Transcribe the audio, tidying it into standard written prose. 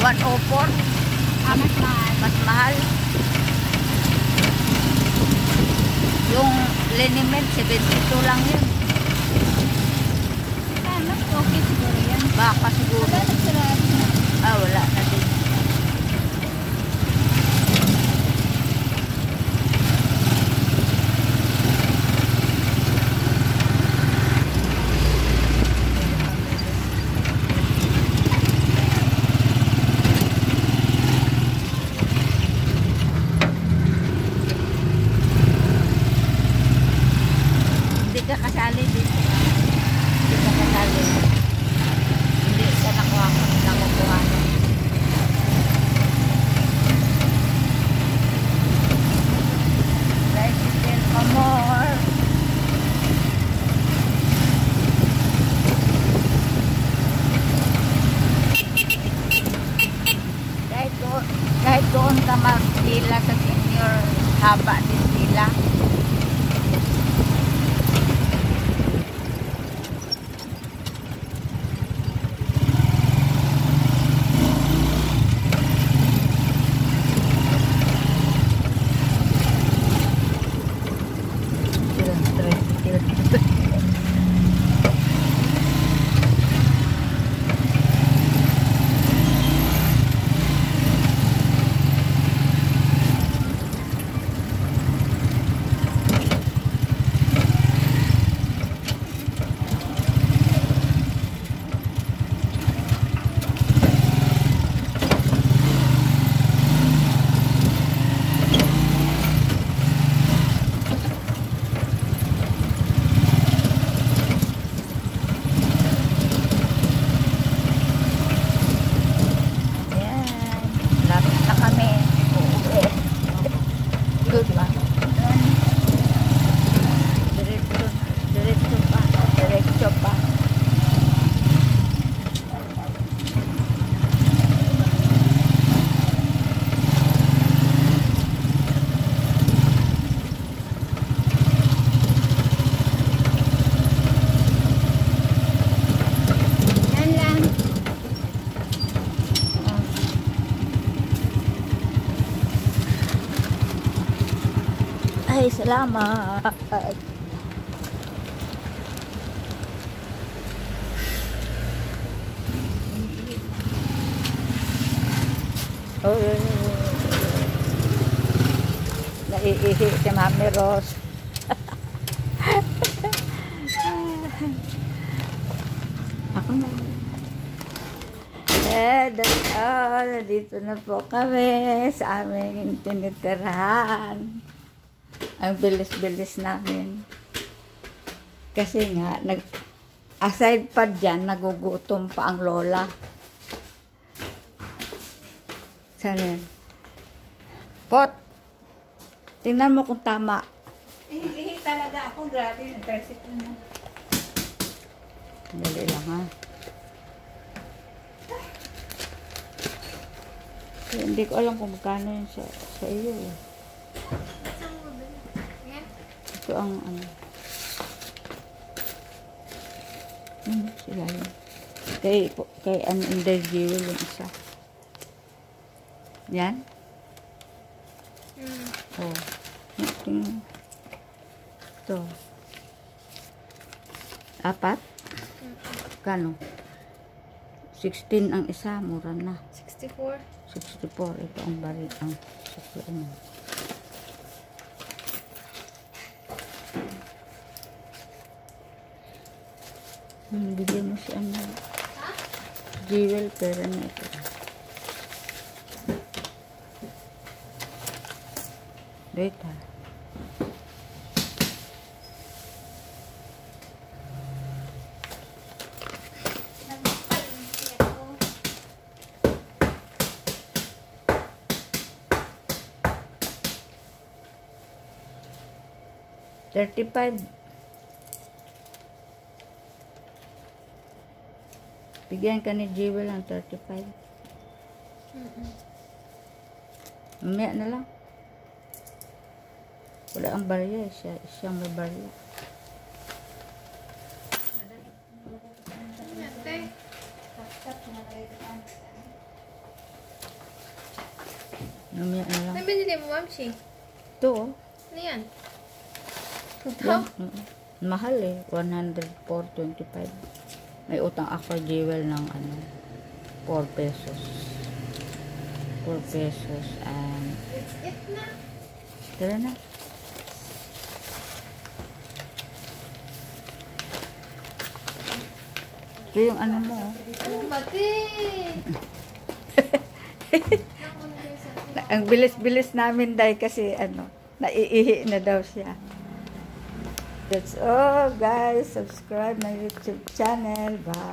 104. Mas mahal. Mas mahal. Yung liniment, 72 lang yun. Ano? Okay siguro yan. Baka siguro. Wala nagsarado na. Wala na din. Hindi ka kasali dito. Hindi ka kasali. Hindi ka nakuha na. Tricycle pa more. Kahit doon ka magpila sa senior, haba din sila. Diretso pa. Yan lang. Ay, salamat. Oh, naiihi si Mami Rose. Ako na. Dito na po kami sa aming tinitirahan. Ang bilis-bilis namin. Kasi nga, aside pa dyan, nagugutom pa ang lola. Sana yan. Pot! Tingnan mo kung tama. Ihi talaga ako. Grabe. Nag-tricycle na. Dali lang ha. Hindi ko alam kung magkano yun sa iyo eh. Ito ang ano. Sila yun. Kay ano, Inday Jewel yung isa. Yan? Oh. Ito. 4? Kano? 16 ang isa, mura na. 64. 64, ito ang bari, ang sakyan. Bigyan mo si ano. Jewel, pera na ito. Wait ha. $35. Bigyan ka ni Jewel ang 35. Mamaya na lang. Wala ang barya. Siyang may barya. Mamaya na lang. Ano binili mo, Mamsi? Ito, oh. Ano yan? Yan, Ito? mahal eh. 104.25. May utang ako jewel ng 4 pesos. 4 pesos and It's it na. tara na. Ito yung mo. Oh. Oh, mati! Ang bilis-bilis namin dahil kasi naiihi na daw siya. That's all guys. Subscribe my YouTube channel. Bye.